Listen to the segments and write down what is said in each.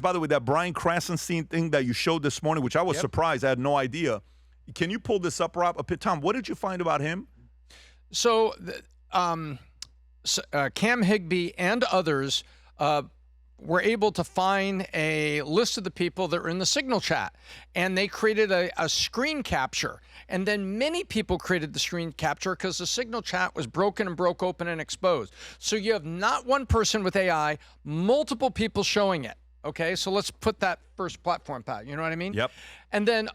By the way, that Brian Krassenstein thing that you showed this morning, which I was surprised, I had no idea. Can you pull this up, Rob? Tom, what did you find about him? So, Cam Higbee and others were able to find a list of the people that were in the Signal chat, and they created a screen capture. And then many people created the screen capture because the Signal chat was broken and broke open and exposed. So you have not one person with AI, multiple people showing it. Okay, so let's put that first platform, Pat. You know what I mean? Yep. And then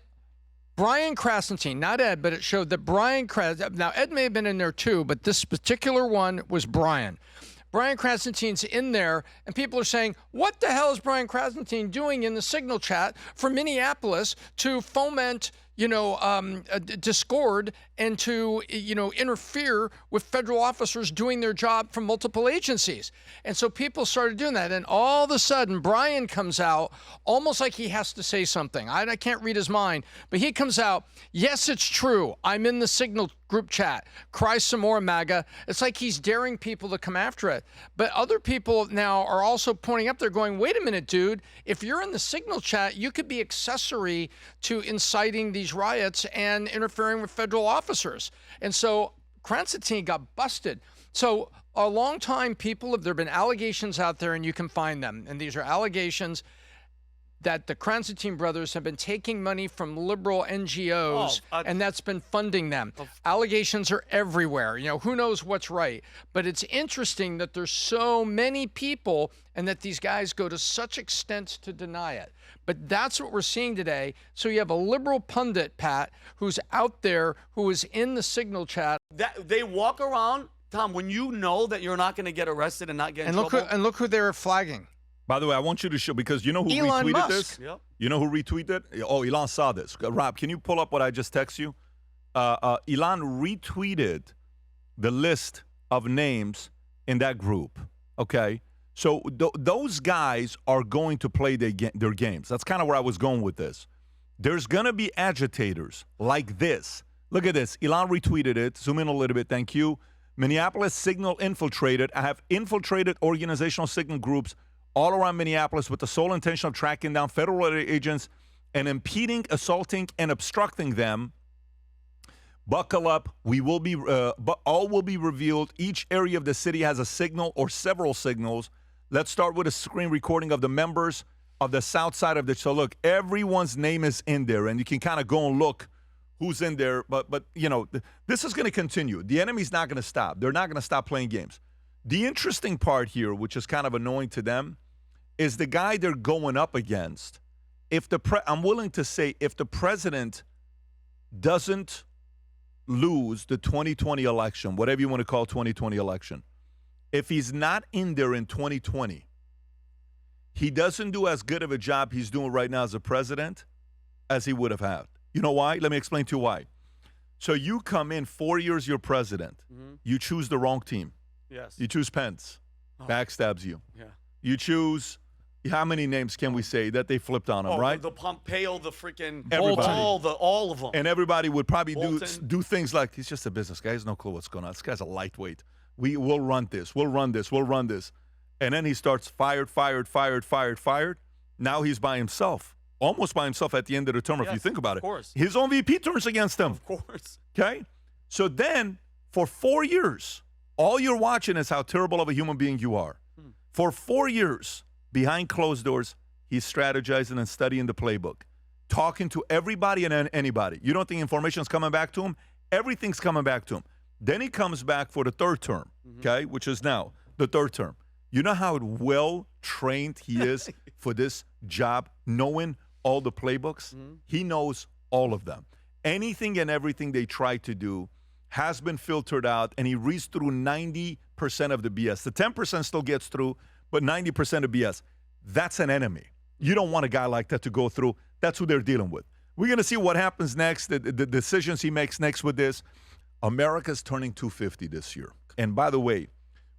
Brian Krassenstein, not Ed, but it showed that Brian Krassenstein, now Ed may have been in there too, but this particular one was Brian. Brian Krassenstein's in there, and people are saying, what the hell is Brian Krassenstein doing in the Signal chat for Minneapolis to foment, discord and to, interfere with federal officers doing their job from multiple agencies? And so people started doing that. And all of a sudden, Brian comes out almost like he has to say something. I can't read his mind, but he comes out, yes, it's true. I'm in the Signal group chat. Cry some more, MAGA. It's like he's daring people to come after it. But other people now are also pointing up, they're going, wait a minute, dude, if you're in the Signal chat, you could be accessory to inciting these riots and interfering with federal officers. And so Krassenstein got busted. So a long time there have been allegations out there, and you can find them. And these are allegations that the Krassenstein brothers have been taking money from liberal NGOs, and that's been funding them. Allegations are everywhere. Who knows what's right? But it's interesting that there's so many people and that these guys go to such extents to deny it. But that's what we're seeing today. So you have a liberal pundit, Pat, who's out there, who is in the Signal chat. They walk around, Tom, when you know that you're not going to get arrested and not get in trouble. And look who they're flagging. By the way, I want you to show, because you know who Elon retweeted Musk. this? Yep. You know who retweeted it? Oh, Elon saw this. Rob, can you pull up what I just text you? Elon retweeted the list of names in that group, okay? So those guys are going to play their games. That's kind of where I was going with this. There's going to be agitators like this. Look at this. Elon retweeted it. Zoom in a little bit. Thank you. Minneapolis Signal infiltrated. I have infiltrated organizational signal groups all around Minneapolis with the sole intention of tracking down federal agents and impeding, assaulting, and obstructing them. Buckle up. All will be revealed. Each area of the city has a signal or several signals. Let's start with a screen recording of the members of the south side of the. So look, everyone's name is in there, and you can kind of go and look who's in there. But this is going to continue. The enemy's not going to stop. They're not going to stop playing games. The interesting part here, which is kind of annoying to them, is the guy they're going up against. I'm willing to say, if the president doesn't lose the 2020 election, whatever you want to call 2020 election, if he's not in there in 2020, he doesn't do as good of a job he's doing right now as a president as he would have had. You know why? Let me explain to you why. So you come in 4 years, you're president. Mm-hmm. You choose the wrong team. Yes. You choose Pence. Backstabs you. Yeah. You choose, how many names can we say that they flipped on him, right? The Pompeo, the freaking everybody. all of them. And everybody would probably do things like, he's just a business guy. He has no clue what's going on. This guy's a lightweight. We'll run this. We'll run this. We'll run this. And then he starts fired. Now he's by himself. Almost by himself at the end of the term, if you think about it. Of course. His own VP turns against him. Of course. Okay? So then, for 4 years, all you're watching is how terrible of a human being you are. For 4 years, behind closed doors, he's strategizing and studying the playbook, talking to everybody and anybody. You don't think information's coming back to him? Everything's coming back to him. Then he comes back for the third term, okay, which is now the third term. You know how well-trained he is for this job, knowing all the playbooks? He knows all of them. Anything and everything they try to do has been filtered out, and he reads through 90% of the BS. The 10% still gets through, but 90% of BS. That's an enemy. You don't want a guy like that to go through. That's who they're dealing with. We're going to see what happens next, the decisions he makes next with this. America's turning 250 this year. And by the way,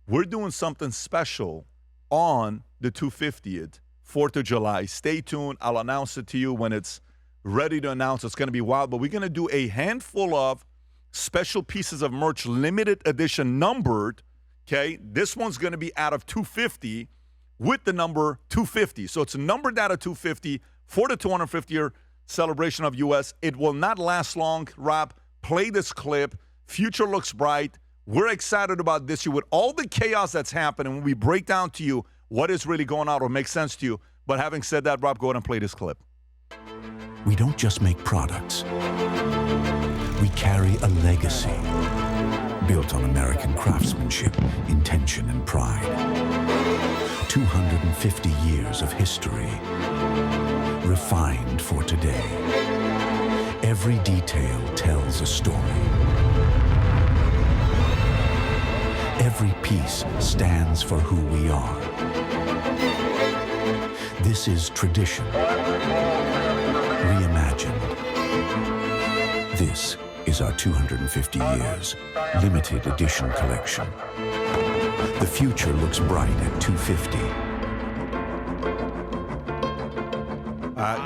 we're doing something special on the 250th, 4th of July. Stay tuned. I'll announce it to you when it's ready to announce. It's going to be wild. But we're going to do a handful of special pieces of merch, limited edition numbered, okay? This one's going to be out of 250. with the number 250. So it's numbered out at 250 for the 250-year celebration of U.S. It will not last long, Rob. Play this clip. Future looks bright. We're excited about this year with all the chaos that's happening. When we break down to you what is really going on or makes sense to you. But having said that, Rob, go ahead and play this clip. We don't just make products. We carry a legacy built on American craftsmanship, intention, and pride. 250 years of history, refined for today. Every detail tells a story. Every piece stands for who we are. This is tradition, reimagined. This is our 250 years limited edition collection. The future looks bright at 250.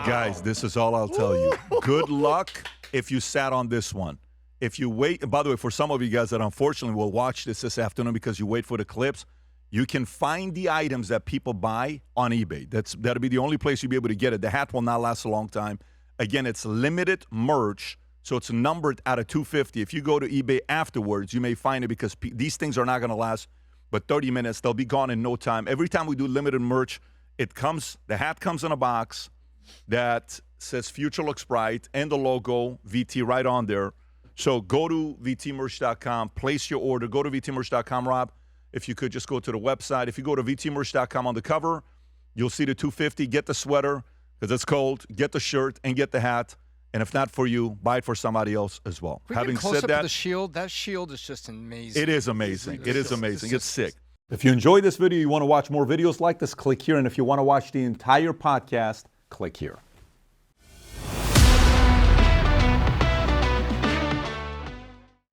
Guys, this is all I'll tell you. Good luck if you sat on this one. If you wait, and by the way, for some of you guys that unfortunately will watch this afternoon because you wait for the clips, you can find the items that people buy on eBay. That'll be the only place you'll be able to get it. The hat will not last a long time. Again, it's limited merch, so it's numbered out of 250. If you go to eBay afterwards, you may find it because these things are not going to last but 30 minutes. They'll be gone in no time. Every time we do limited merch, the hat comes in a box that says Future Looks Bright and the logo, VT, right on there. So go to vtmerch.com, place your order. Go to vtmerch.com, Rob. If you could just go to the website. If you go to vtmerch.com on the cover, you'll see the 250. Get the sweater because it's cold. Get the shirt and get the hat. And if not for you, buy it for somebody else as well. Having said that, the shield, that shield is just amazing. It is amazing. It is amazing. It's sick. If you enjoyed this video, you want to watch more videos like this, click here. And if you want to watch the entire podcast, click here.